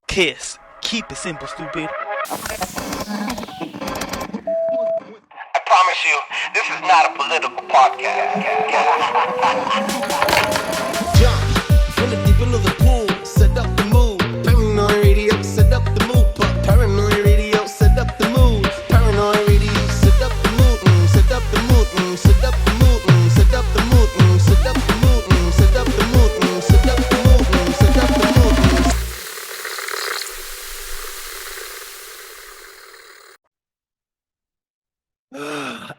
Kiss. Keep it simple, stupid. I promise you, this is not a political podcast. Jump from the deep into the pool, set up the mood. Paranoid radio, set up the mood. Paranoid radio, set up the mood. Paranoid radio, set up the mood. Set up the mood. Set up the mood. Set up the mood. Set up the mood. Set up the mood. Set up the mood. Set up the mood.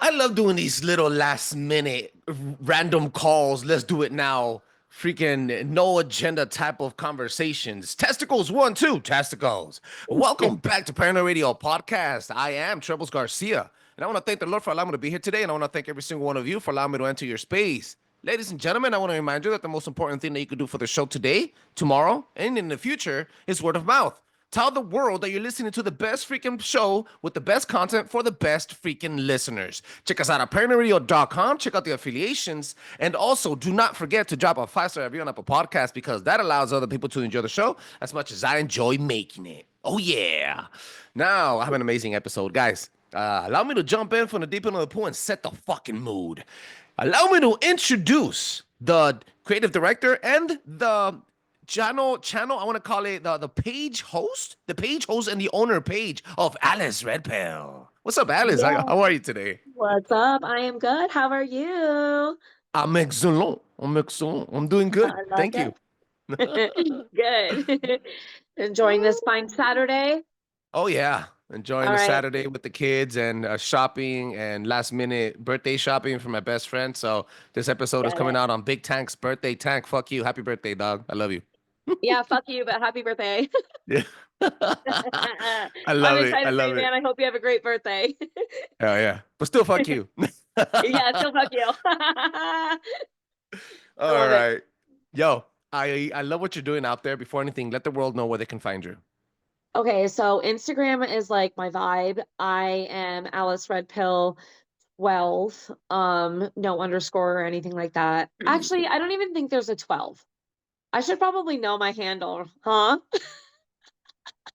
I love doing these little last minute random calls. Let's do it now. Freaking no agenda type of conversations. Testicles 1, 2, testicles. Welcome back to Paranoid Radio Podcast. I am Trebles Garcia, and I want to thank the Lord for allowing me to be here today, and I want to thank every single one of you for allowing me to enter your space. Ladies and gentlemen, I want to remind you that the most important thing that you can do for the show today, tomorrow, and in the future is word of mouth. Tell the world that you're listening to the best freaking show with the best content for the best freaking listeners. Check us out at paranoidradio.com. Check out the affiliations. And also, do not forget to drop a 5-star review on Apple Podcasts because that allows other people to enjoy the show as much as I enjoy making it. Oh, yeah. Now, I have an amazing episode. Guys, allow me to jump in from the deep end of the pool and set the fucking mood. Allow me to introduce the creative director and the channel I want to call it the page host and the owner page of Alice Redpill. What's up, Alice? Yeah. How are you today? What's up? I am good. How are you? I'm excellent. I'm doing good. I love Thank you. Good. Enjoying this fine Saturday? Oh yeah, enjoying All the right. Saturday with the kids and shopping and last minute birthday shopping for my best friend. So this episode is Get coming it. out on Big Tank's birthday. Tank, fuck you. Happy birthday, dog. I love you. Yeah, fuck you, but happy birthday. Yeah. I'm I love it. excited I for love you, it. man. I hope you have a great birthday. Oh yeah, but still, fuck you. Yeah, still fuck you. All love it. right, yo, I love what you're doing out there. Before anything, let the world know where they can find you. Okay, so Instagram is like my vibe. I am Alice Redpill 12. No underscore or anything like that. Actually, I don't even think there's a 12. I should probably know my handle, huh?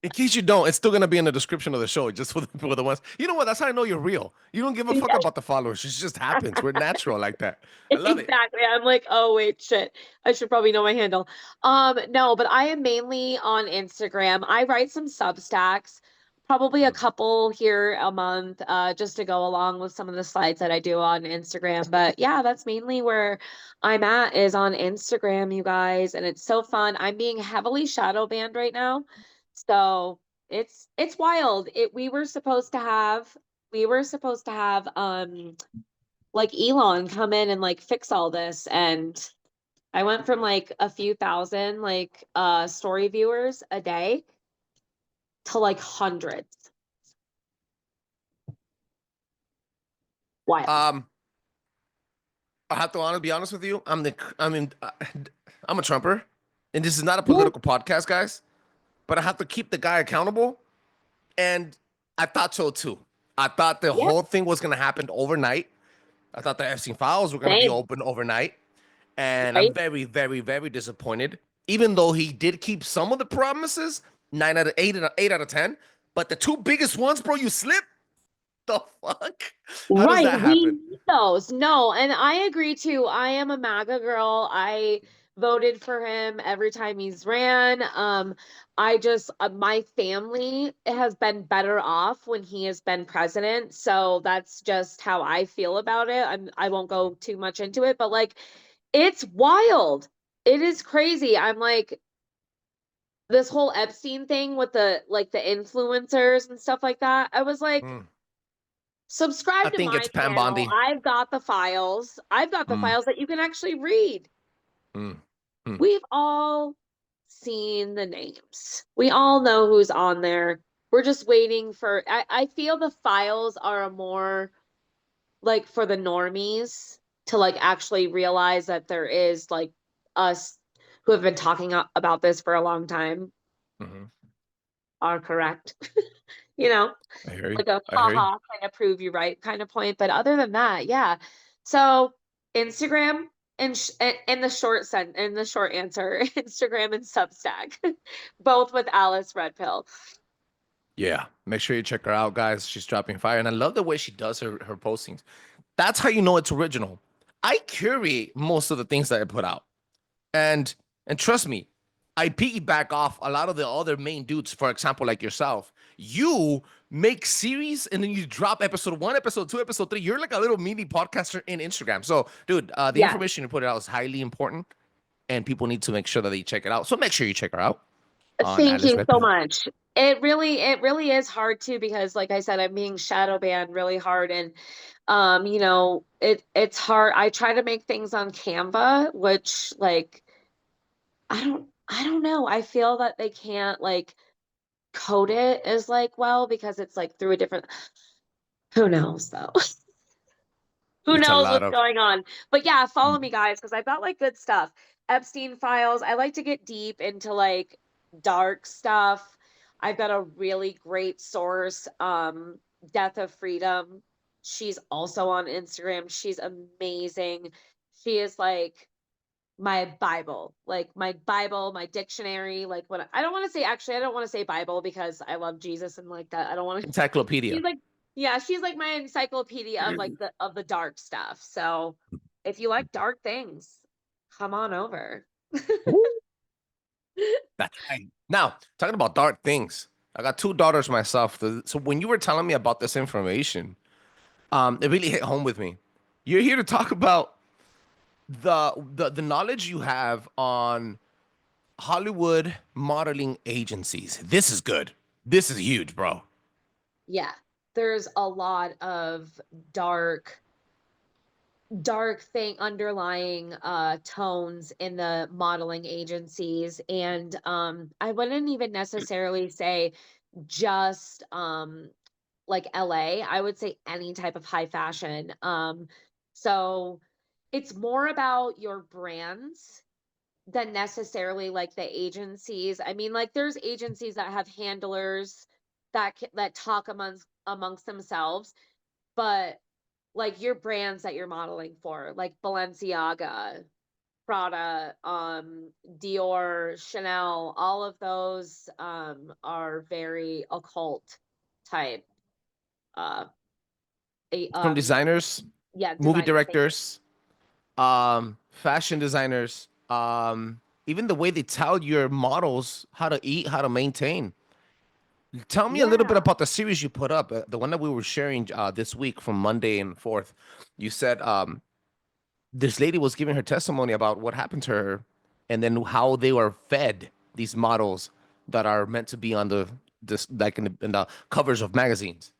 In case you don't, it's still gonna be in the description of the show, just for the ones. You know what? That's how I know you're real. You don't give a fuck Yeah. about the followers. It just happens. We're natural like that. I love it. Exactly. I'm like, oh wait, shit. I should probably know my handle. No, but I am mainly on Instagram. I write some Substacks, probably a couple here a month, just to go along with some of the slides that I do on Instagram. But yeah, that's mainly where I'm at is on Instagram, you guys, and it's so fun. I'm being heavily shadow banned right now. So it's wild. We were supposed to have like Elon come in and like fix all this, and I went from like a few thousand like story viewers a day to like hundreds. Wild. I have to be honest with you. I'm a Trumper, and this is not a political podcast, guys. But I have to keep the guy accountable, and I thought so too. I thought the Yeah. whole thing was gonna happen overnight. I thought the Epstein files were gonna be Same. open overnight, and Right? I'm very, very, very disappointed. Even though he did keep some of the promises, 8 out of 10, but the two biggest ones, bro, you slipped. The fuck? How does Right. that We happen? need those. No, and I agree too. I am a MAGA girl. I voted for him every time he's ran. My family has been better off when he has been president. So that's just how I feel about it. I won't go too much into it, but like it's wild. It is crazy. I'm like this whole Epstein thing with the influencers and stuff like that. I was like, Mm, I subscribe to think my it's Pam channel. Bondi. I've got the files. I've got the Mm, files that you can actually read. mm, mm. We've all seen the names. We all know who's on there. We're just waiting for I feel the files are more like for the normies to like actually realize that there is like us who have been talking about this for a long time Mhm. are correct. You know, I hear you. like a I hear you. haha kind of prove you right kind of point. But other than that, yeah. So Instagram, And the short answer, Instagram and Substack, both with Alice Redpill. Yeah, make sure you check her out, guys. She's dropping fire, and I love the way she does her postings. That's how you know it's original. I curate most of the things that I put out, and trust me, I piggyback off a lot of the other main dudes. For example, like yourself, you make series and then you drop episode 1, episode 2, episode 3. You're like a little mini podcaster in Instagram. So, dude, the Yeah. information you put out is highly important, and people need to make sure that they check it out. So make sure you check her out on Thank Alice you so Redpill. much. It really is hard too because like I said, I'm being shadow banned really hard and it's hard. I try to make things on Canva, which like I don't know. I feel that they can't like code it as like well because it's like through a different who knows though. Who It's a knows lot what's of. going on. But yeah, follow me guys because I've got like good stuff. Epstein files. I like to get deep into like dark stuff. I've got a really great source, Death of Freedom. She's also on Instagram. She's amazing. She is like my Bible, my dictionary. Like when I don't want to say actually, I don't want to say Bible because I love Jesus and like that. I don't want to. Encyclopedia. She's like, yeah, she's like my encyclopedia of like the dark stuff. So if you like dark things, come on over. Ooh, that's right. Now, talking about dark things, I got 2 daughters myself. So when you were telling me about this information, it really hit home with me. You're here to talk about the knowledge you have on Hollywood modeling agencies. This is good. This is huge, bro. Yeah, there's a lot of dark thing underlying tones in the modeling agencies and I wouldn't even necessarily say just like LA. I would say any type of high fashion. So it's more about your brands than necessarily like the agencies. I mean, like there's agencies that have handlers that talk amongst themselves, but like your brands that you're modeling for, like Balenciaga, Prada, Dior, Chanel, all of those are very occult type uh a From designers, yeah, movie designers. Thank you. directors, fashion designers, even the way they tell your models how to eat, how to maintain. Tell me a little bit Yeah. about the series you put up, the one that we were sharing this week from Monday and forth. You said this lady was giving her testimony about what happened to her, and then how they were fed these models that are meant to be on this like in the covers of magazines.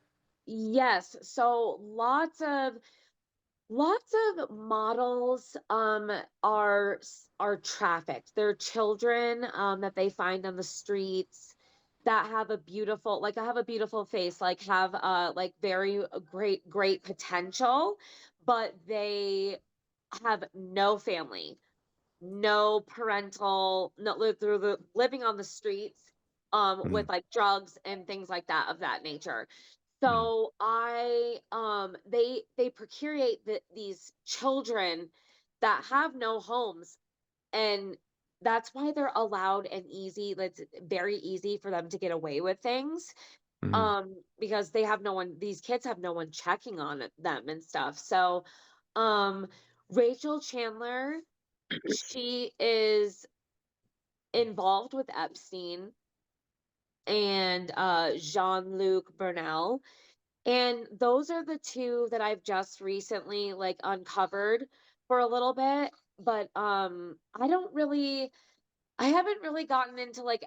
Yes. So lots of models are trafficked. They're children that they find on the streets that have a beautiful like I have a beautiful face, have like very great potential, but they have no family, no parental, no through the living on the streets Mm, with like drugs and things like that of that nature. mm, So they procreate these children that have no homes, and that's why they're allowed and easy. It's very easy for them to get away with things mm. because they have no one. These kids have no one checking on them and stuff. So um Rachel Chandler, she is involved with Epstein and Jean-Luc Bernal. And those are the two that I've just recently like uncovered for a little bit. But I haven't really gotten into like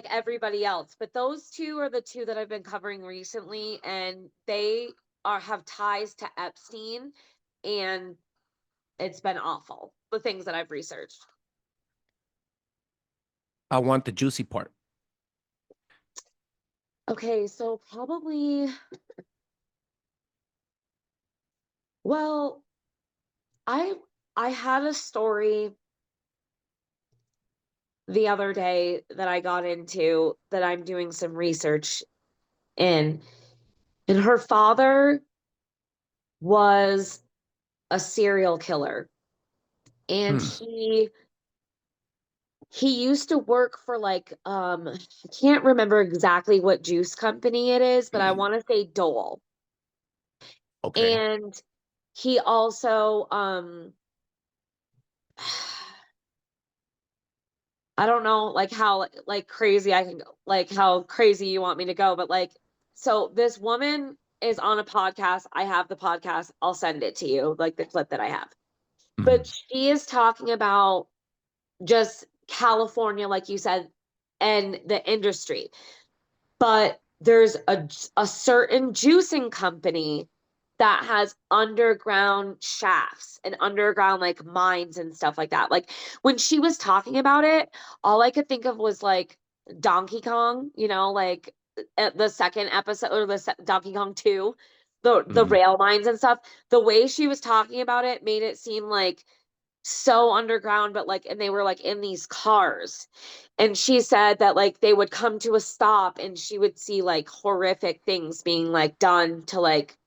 everybody else, but those two are the two that I've been covering recently, and they are have ties to Epstein, and it's been awful, the things that I've researched. I want the juicy part. Okay, so probably well, I I had a story the other day that I got into that I'm doing some research in, and her father was a serial killer. and Hmm. he used to work for like I can't remember exactly what juice company it is, but I want to say Dole. Okay. And he also I don't know like how like crazy I can go, like how crazy you want me to go, but like so this woman is on a podcast. I have the podcast. I'll send it to you, like the clip that I have. But Mhm. she is talking about just California, like you said, and the industry. But there's a certain juicing company that has underground shafts and underground like mines and stuff like that. Like when she was talking about it, all I could think of was like Donkey Kong, you know, like at the second episode or Donkey Kong 2, the Mhm. rail mines and stuff. The way she was talking about it made it seem like so underground, but like, and they were like in these cars. And she said that like they would come to a stop and she would see like horrific things being like done to like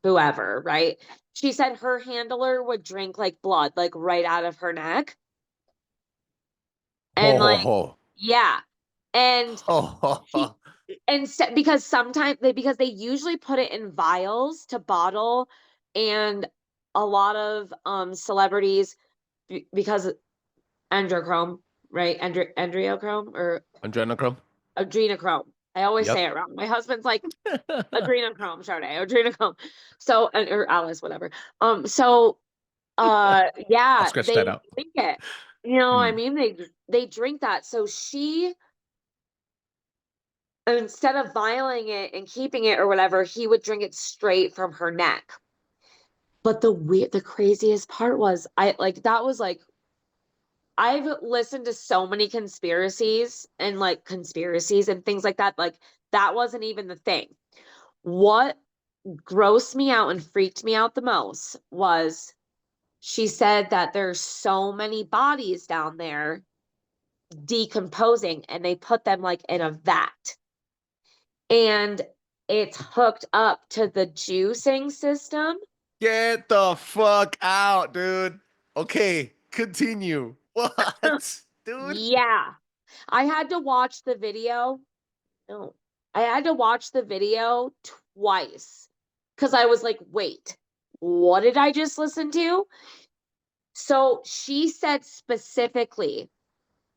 whoever, right? She said her handler would drink like blood, like right out of her neck. Ho And ho like, ho. yeah. And Ho ho ho. she, because sometimes because they usually put it in vials to bottle, and a lot of celebrities, because androchrome, right? Andreochrome or Adrenochrome. adrenochrome. I always Yep. say it wrong. My husband's like adrenochrome, Sade, adrenochrome. So, or Alice, whatever. So, I'll yeah, scratch they that out. drink it. You know, I Hmm. mean, they drink that. So she, instead of vialing it and keeping it or whatever, he would drink it straight from her neck. But the craziest part was, I like that was like I've listened to so many conspiracies and things like that. Like that wasn't even the thing. What grossed me out and freaked me out the most was she said that there's so many bodies down there decomposing and they put them like in a vat. And it's hooked up to the juicing system. Get the fuck out, dude. Okay, continue. What? Dude? Yeah. I had to watch the video. No, I had to watch the video twice because I was like, wait, what did I just listen to? So she said specifically,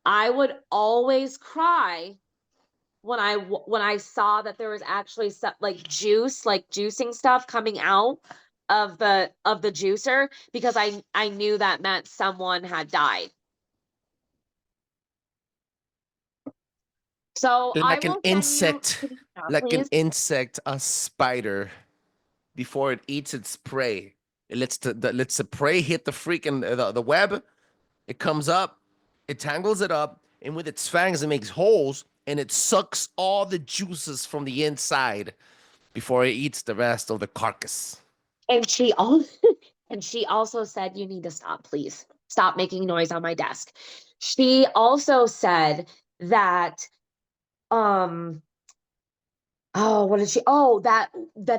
I would always cry when I saw that there was actually some, like juice, like juicing stuff coming out of the juicer because I knew that meant someone had died. So I Like an will send you, insect. Like an please. insect, a spider, before it eats its prey. It lets the prey hit the freaking the web. It comes up, it tangles it up, and with its fangs, it makes holes and it sucks all the juices from the inside before it eats the rest of the carcass. And she also and she also said, you need to stop, please. Stop making noise on my desk. She also said that um oh, what did she? Oh, that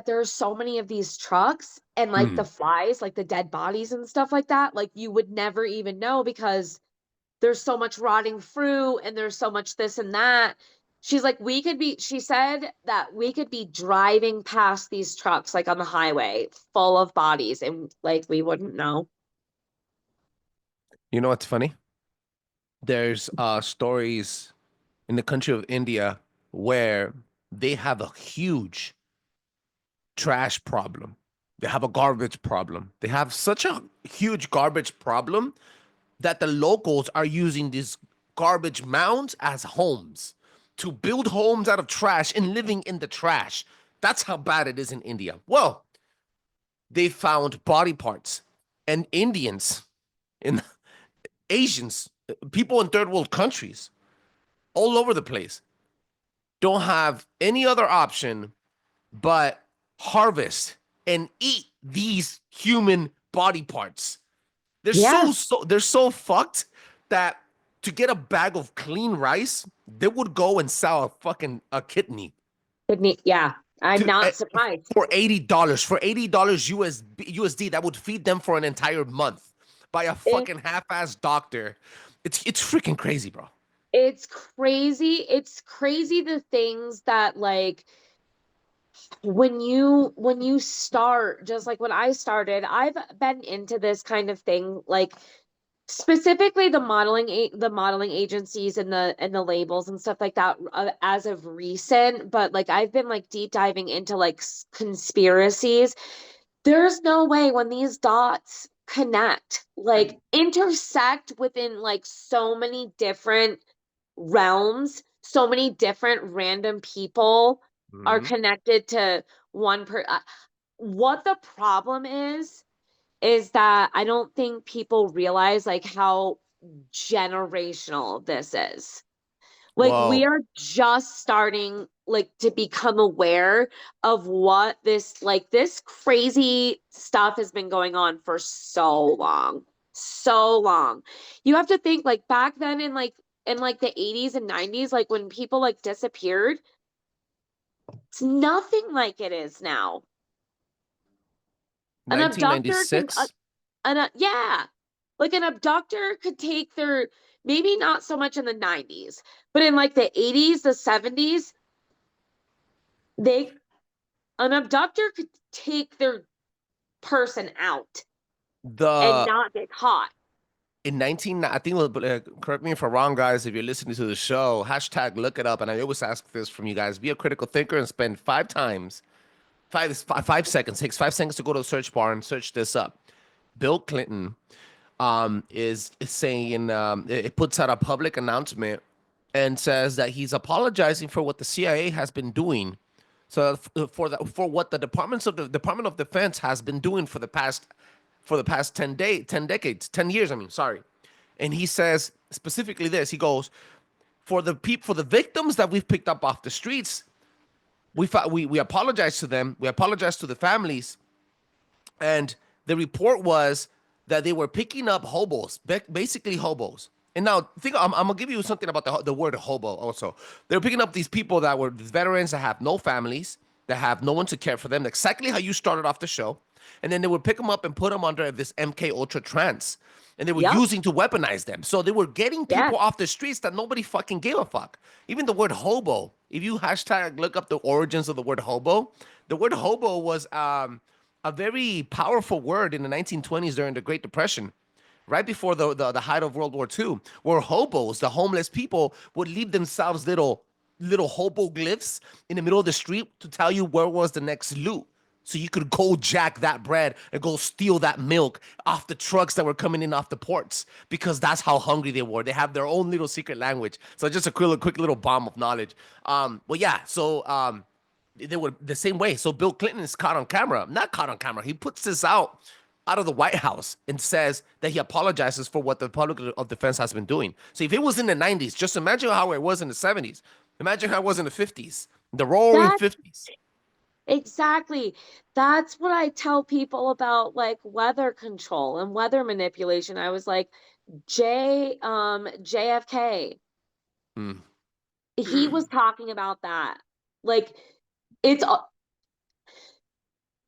there's so many of these trucks and like Hmm. the flies, like the dead bodies and stuff like that, like you would never even know because there's so much rotting fruit and there's so much this and that. She's like, she said that we could be driving past these trucks like on the highway full of bodies and like we wouldn't know. You know what's funny? There's stories in the country of India where they have a huge trash problem. They have a garbage problem. They have such a huge garbage problem that the locals are using these garbage mounds as homes to build homes out of trash and living in the trash. That's how bad it is in India. Well, they found body parts, and Indians and Asians, people in third world countries all over the place don't have any other option but harvest and eat these human body parts. Yeah. They're so fucked that to get a bag of clean rice, they would go and sell a fucking a kidney Yeah. I'm to not surprised. for $80. For $80 USD, that would feed them for an entire month. by a fucking half-assed doctor. It's freaking crazy, bro. It's crazy. It's crazy the things that like when you start, just like when I started, I've been into this kind of thing, like specifically the modeling agencies and the labels and stuff like that, as of recent, but like I've been like deep diving into like conspiracies. There's no way when these dots connect, like intersect within like so many different realms, so many different random people are Hmm. connected to one what the problem is that I don't think people realize like how generational this is. Like we Whoa. are just starting like to become aware of what this like this crazy stuff has been going on for so long. So long. You have to think like back then in like the 80s and 90s, like when people like disappeared, it's nothing like it is now. An abductor can 1996. yeah, like an abductor could take their, maybe not so much in the 90s, but in like the 80s, the 70s, they an abductor could take their person out and The not get caught. in 19, I think, correct me if I'm wrong, guys, if you're listening to the show, hashtag look it up. And I always ask this from you guys: be a critical thinker and spend 5 seconds, takes 5 seconds to go to the search bar and search this up. Bill Clinton is saying, it puts out a public announcement and says that he's apologizing for what the CIA has been doing. So for what the Department of Defense has been doing for the past 10 decades, 10 years, I mean, sorry. And he says specifically this. He goes, for the victims that we've picked up off the streets, we apologize to them. We apologize to the families. And the report was that they were picking up hobos, basically hobos. And now, I'm gonna give you something about the word hobo. Also, they were picking up these people that were veterans that have no families, that have no one to care for them. Exactly how you started off the show, and then they would pick them up and put them under this MK Ultra trance, and they were Yep. using to weaponize them. So they were getting Yes. people off the streets that nobody fucking gave a fuck. Even the word hobo. If you hashtag look up the origins of the word hobo was a very powerful word in the 1920s during the Great Depression, right before the height of World War II, where hobos, the homeless people, would leave themselves little hobo glyphs in the middle of the street to tell you where was the next loot. So you could go jack that bread and go steal that milk off the trucks that were coming in off the ports, because that's how hungry they were. They have their own little secret language. So just a quick little bomb of knowledge. Well, yeah. So they were the same way. So Bill Clinton is caught on camera. Not caught on camera. He puts this out of the White House and says that he apologizes for what the Department of Defense has been doing. So if it was in the 90s, just imagine how it was in the 70s. Imagine how it was in the 50s, the roaring That 50s. exactly. That's what I tell people about like weather control and weather manipulation. I was like, JFK, Mm. he was talking about that. Like it's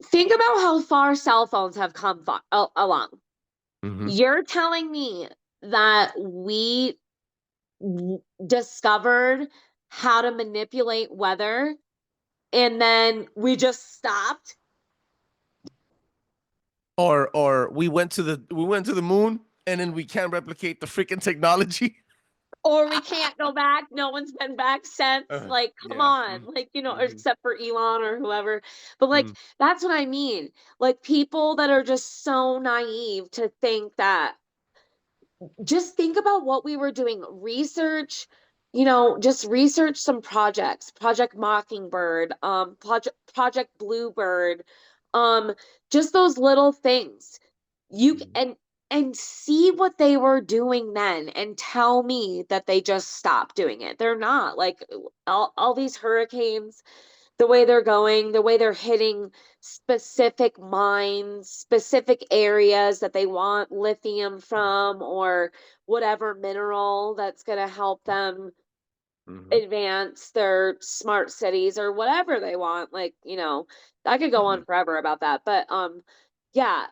think about how far cell phones have come along. Hmm. You're telling me that we discovered how to manipulate weather and then we just stopped? Or we went to the moon and then we can't replicate the freaking technology. Or we can't go back. No one's been back since. Like, come Yeah. on. Like, Mm-hmm. except for Elon or whoever. But like, Mm. that's what I mean. Like, people that are just so naive to think that, just think about what we were doing. Research, just research some projects. Project Mockingbird, Project Bluebird, um, just those little things. You and see what they were doing then and tell me that they just stopped doing it. They're not. Like all these hurricanes, the way they're going, the way they're hitting specific mines, specific areas that they want lithium from, or whatever mineral that's going to help them Mm-hmm. advance their smart cities or whatever they want. Like, I could go on forever about that. But yeah,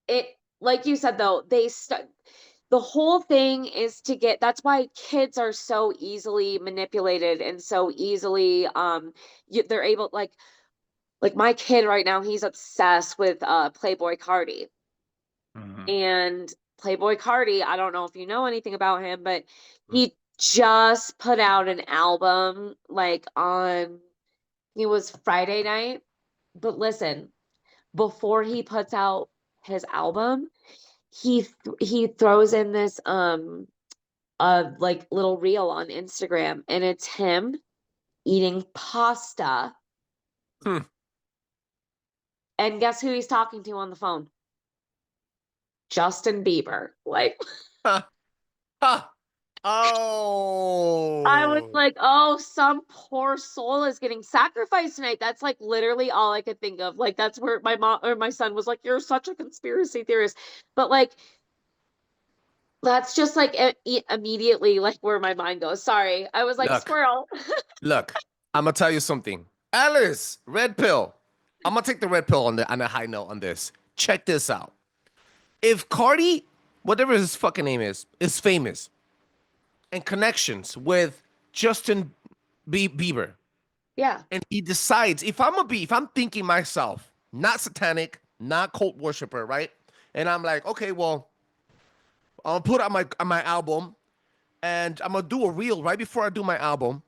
it like you said though, the whole thing is to get, that's why kids are so easily manipulated and so easily they're able, like my kid right now, he's obsessed with Playboy Cardi. Mhm. And Playboy Cardi, I don't know if you know anything about him, but Mm. he just put out an album like on, it was Friday night. But listen, before he puts out his album, he throws in this like little reel on Instagram, and it's him eating pasta. Hmm. And guess who he's talking to on the phone? Justin Bieber. Like, Ha. Ha. I was Oh. like, oh, some poor soul is getting sacrificed tonight. That's like literally all I could think of. Like, that's where my mom or my son was like, you're such a conspiracy theorist. But like, that's just like immediately like where my mind goes. Sorry. I was like, Look, squirrel. look, I'm gonna tell you something. Alice, red pill. I'm gonna take the red pill on a high note on this. Check this out. If Cardi, whatever his fucking name is famous and connections with Justin Bieber, Yeah. and he decides if I'm thinking myself, not satanic, not cult worshiper, right? And I'm like, okay, well, I'll put on my album, and I'm gonna do a reel right before I do my album,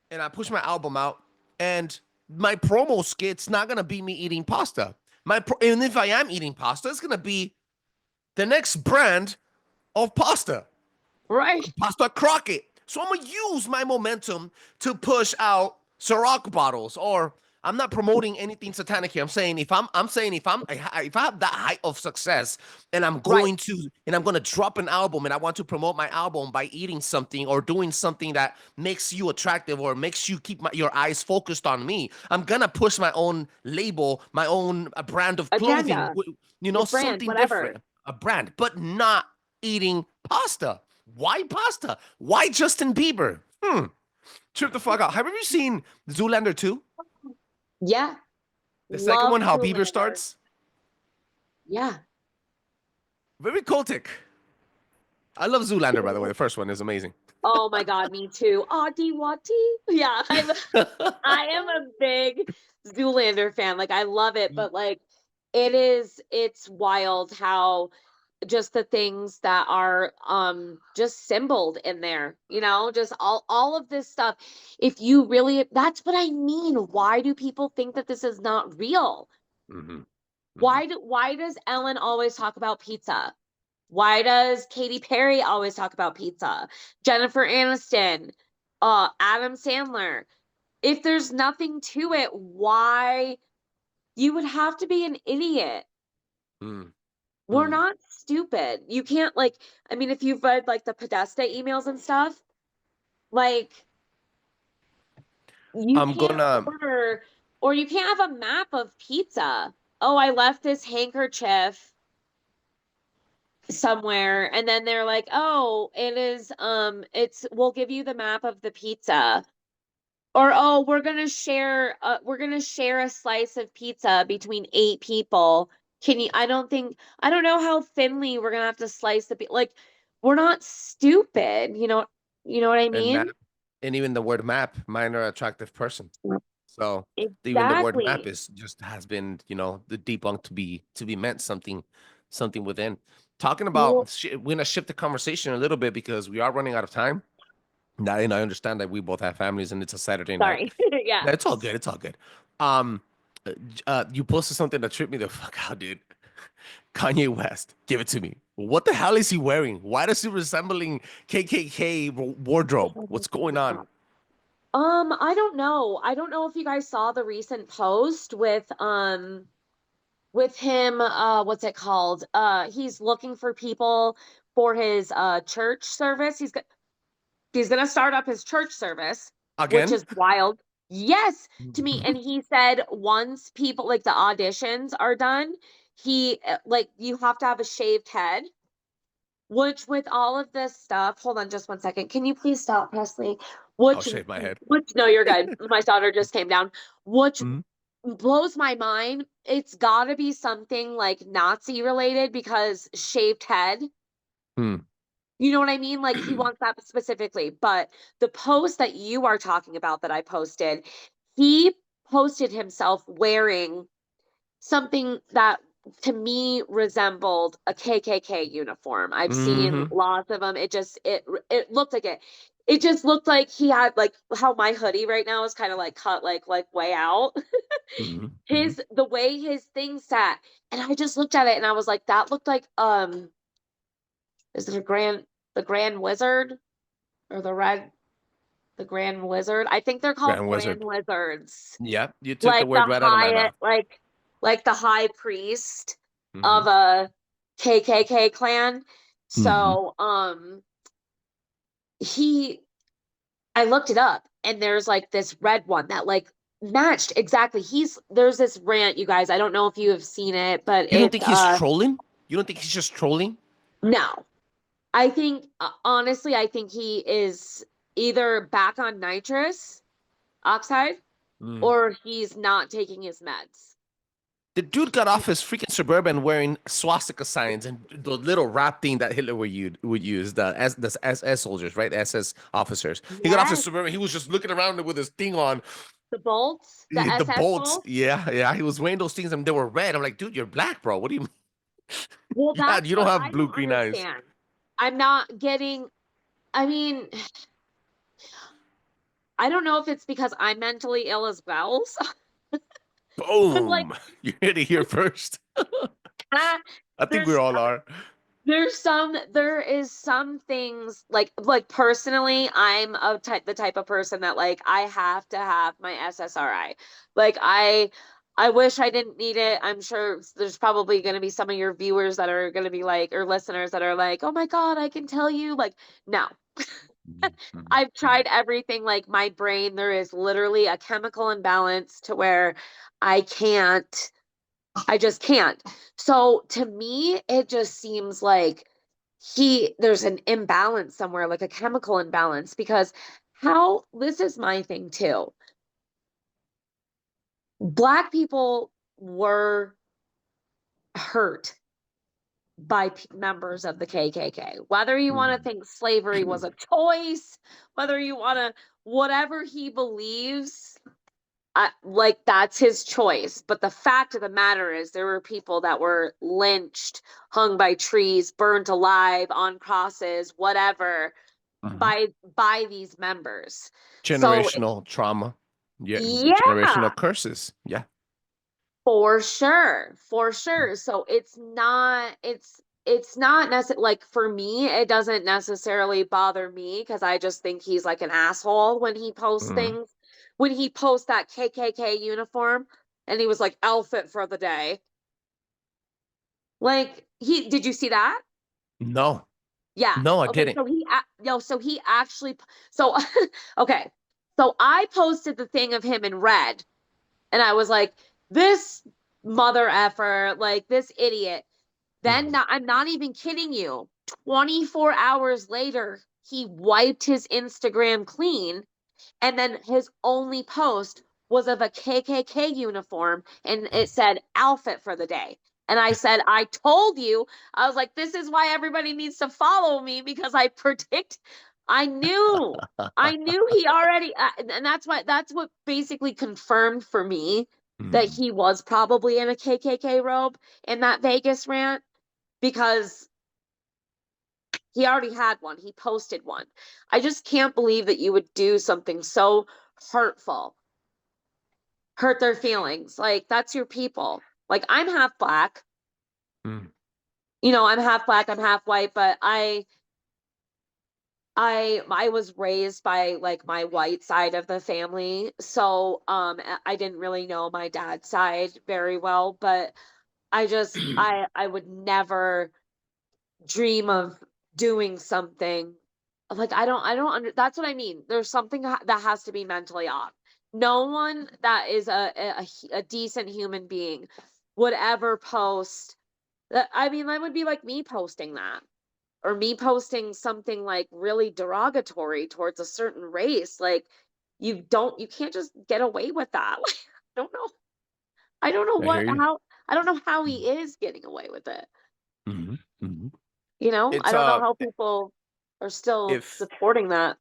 and I push my album out, and my promo skit's not gonna be me eating pasta. And if I am eating pasta, it's gonna be the next brand of pasta. Right. Pasta Crockett. So I'm gonna use my momentum to push out Ciroc bottles. Or I'm not promoting anything satanic here. I'm saying if I have that height of success and Right. I'm gonna drop an album and I want to promote my album by eating something or doing something that makes you attractive or makes you keep your eyes focused on me, I'm gonna push my own label, my own brand of clothing, Agenda. Your brand, something whatever. different, a brand, but not eating pasta. Why pasta? Why Justin Bieber? Trip the fuck out. Have you seen Zoolander 2? Yeah. The second Love one, how Bieber Zoolander. starts? Yeah. Very cultic. I love Zoolander, by the way. The first one is amazing. Oh my God, me too. Audie Watty. Yeah, I am a big Zoolander fan. Like I love it, but like it's wild how just the things that are just symboled in there, just all of this stuff. If you really, that's what I mean. Why do people think that this is not real? Hmm. Hmm. Why does Ellen always talk about pizza? Why does Katy Perry always talk about pizza? Jennifer Aniston, Adam Sandler. If there's nothing to it, why you would have to be an idiot? Mm. We're Mm. not stupid. You can't like, I mean, if you've read like the Podesta emails and stuff, like you I'm can't gonna order or you can't have a map of pizza. Oh, I left this handkerchief somewhere, and then they're like, oh, it is we'll give you the map of the pizza. Or oh, we're gonna share a slice of pizza between 8 people. Can you, I don't know how thinly we're gonna have to slice like we're not stupid, you know what I and map, mean? and even the word map, minor attractive person. So even the word map Exactly. is just has been, the debunked to be meant something within. Talking Well, about, we're gonna shift the conversation a little bit because we are running out of time. Now, and I understand that we both have families and it's a Saturday night. sorry. Yeah. No, it's all good. It's all good. Um, you posted something that tripped me the fuck out, dude. Kanye West, give it to me. What the hell is he wearing? Why does he resembling KKK wardrobe? What's going on? I don't know. I don't know if you guys saw the recent post with him, what's it called? He's looking for people for his church service. He's gonna start up his church service, which Again? is wild. Yes, to me. And he said once people like the auditions are done, he like you have to have a shaved head. Which with all of this stuff, hold on just one second. Can you please stop, Presley? I'll Which shave my head. which no, you're good. My daughter just came down. Which Mhm. blows my mind. It's got to be something like Nazi related because shaved head. Hmm. You know what I mean? Like he wants that specifically. But the post that you are talking about that I posted, he posted himself wearing something that to me resembled a KKK uniform. I've seen Mm-hmm. lots of them. It looked like it. It just looked like he had like how my hoodie right now is kind of like cut like way out. Mm-hmm. Mm-hmm. His the way his thing sat, and I just looked at it and I was like, that looked like is it the Grand Wizard or the Grand Wizard? I think they're called Grand Grand Wizard. Wizards. Yeah, you took the Like the word right out of my high mouth. like the high priest Mm-hmm. of a KKK clan. Mm-hmm. So, he I looked it up and there's like this red one that like matched exactly. There's this rant, you guys. I don't know if you have seen it, but You don't it's think he's trolling? You don't think he's just trolling? no. I think honestly, I think he is either back on nitrous oxide Mm. or he's not taking his meds. The dude got off his freaking Suburban wearing swastika signs and the little rap thing that Hitler would use, the SS soldiers, right? The SS officers. He got off his Yes, Suburban. He was just looking around with his thing on. the bolts, the The SS bolts. bolts. Yeah, yeah. He was wearing those things and they were red. I'm like, dude, you're black, bro. What do you mean? Well, Yeah, that's you don't what have I blue don't green eyes. understand. I'm not getting, I mean, I don't know if it's because I'm mentally ill as well. So I'm like, Boom. You heard it here first. ah, I think we there's all are. there is some things like personally, I'm the type of person that like I have to have my SSRI. Like I wish I didn't need it. I'm sure there's probably going to be some of your viewers that are going to be like, or listeners that are like, oh my God, I can tell you. Like, no, Mhm. I've tried everything. Like my brain, there is literally a chemical imbalance to where I can't, I just can't. So to me, it just seems like there's an imbalance somewhere, like a chemical imbalance, because this is my thing too. Black people were hurt by members of the KKK. Whether you want to think slavery was a choice, whether you want to, whatever he believes, like that's his choice. But the fact of the matter is, there were people that were lynched, hung by trees, burnt alive on crosses, whatever, Mhm. by these members. So Generational trauma. Yeah, yeah, generational curses. Yeah. for sure, for sure. So it's not necessarily like for me, it doesn't necessarily bother me because I just think he's like an asshole when he posts Mhm. things. When he posts that KKK uniform and he was like outfit for the day. Like did you see that? No, Yeah. no, I Okay, didn't. so he actually so okay. So I posted the thing of him in red and I was like, this mother effer, like this idiot. Then Mhm. I'm not even kidding you. 24 hours later, he wiped his Instagram clean, and then his only post was of a KKK uniform, and it said outfit for the day. And I said, I told you, I was like, this is why everybody needs to follow me because I knew, I knew he already, and that's what basically confirmed for me that Mhm. he was probably in a KKK robe in that Vegas rant because he already had one. He posted one. I just can't believe that you would do something so hurtful, hurt their feelings. Like that's your people. Like I'm half black. Mhm. I'm half black, I'm half white, but I was raised by like my white side of the family. So I didn't really know my dad's side very well, but I would never dream of doing something like I don't that's what I mean. There's something that has to be mentally off. No one that is a decent human being would ever post that. I mean, that would be like me posting that or me posting something like really derogatory towards a certain race. Like you can't just get away with that. Like, I don't know. I don't know I hear you. I don't know how he is getting away with it. Hmm. Hmm. You know, I It's don't know how people are still if supporting that.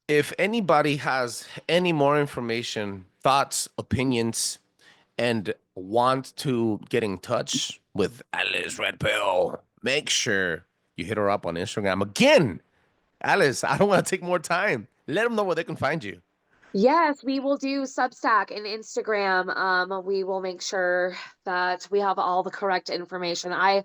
if anybody has any more information, thoughts, opinions, and want to get in touch with Alice Redpill, make sure you hit her up on Instagram. Again, Alice, I don't want to take more time. Let them know where they can find you. Yes, we will do Substack and Instagram. We will make sure that we have all the correct information. I'm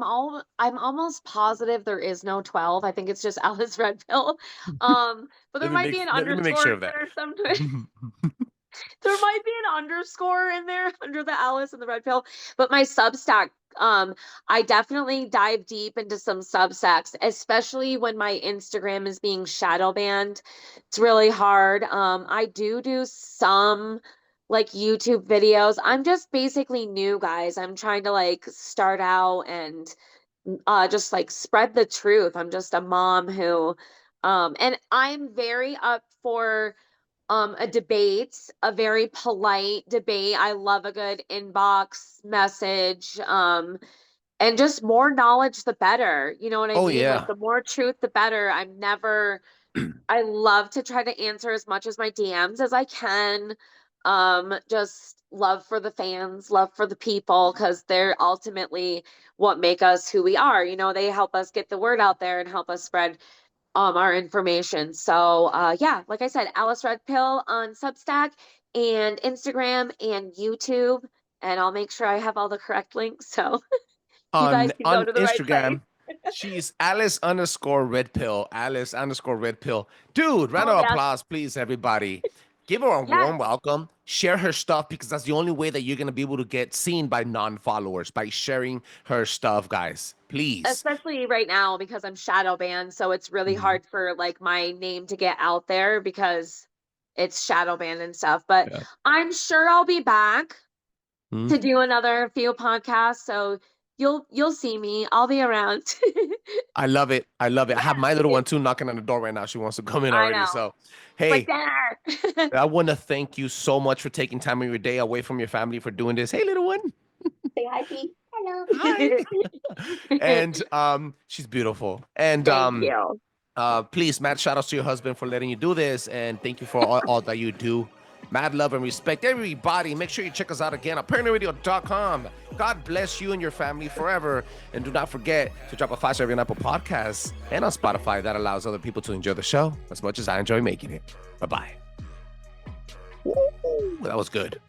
almost positive there is no 12. I think it's just Alice Red Pill. But there might be an Let me make underscore sure in of that. there somewhere. There might be an underscore in there under the Alice and the Red Pill. But my Substack, I definitely dive deep into some Substacks, especially when my Instagram is being shadow banned. It's really hard. I do some like YouTube videos. I'm just basically new, guys. I'm trying to like start out and just like spread the truth. I'm just a mom who and I'm very up for a debate, a very polite debate. I love a good inbox message. And just more knowledge the better. You know what I Oh mean? Like yeah. the more truth the better. I love to try to answer as much as my DMs as I can. Just love for the fans, love for the people, because they're ultimately what make us who we are. You know, they help us get the word out there and help us spread our information. So yeah, like I said, Alice Red Pill on Substack and Instagram and YouTube. And I'll make sure I have all the correct links so you guys can go On to the right place. Instagram, she's Alice underscore Red Pill. Alice underscore Red Pill. Dude, round Oh of yes. applause, please, everybody. Give her a Yes. warm welcome. Share her stuff because that's the only way that you're gonna be able to get seen by non-followers by sharing her stuff, guys. Please. Especially right now because I'm shadow banned, so it's really Mhm. hard for like my name to get out there because it's shadow banned and stuff. But Yeah. I'm sure I'll be back Mhm. to do another few podcasts, so you'll see me. I'll be around. I love it. I love it. I have my little one too knocking on the door right now. She wants to come in I already. know. So, For hey, dinner. I want to thank you so much for taking time of your day away from your family for doing this. Hey, little one. Say hi, Pete. Hello. Hi. And she's beautiful. And Thank you. please, mad shout outs to your husband for letting you do this, and thank you for all that you do. Mad love and respect, everybody. Make sure you check us out again at paranoidradio.com. God bless you and your family forever. And do not forget to drop a 5-star review on Apple Podcasts and on Spotify. That allows other people to enjoy the show as much as I enjoy making it. Bye-bye. Woo, that was good.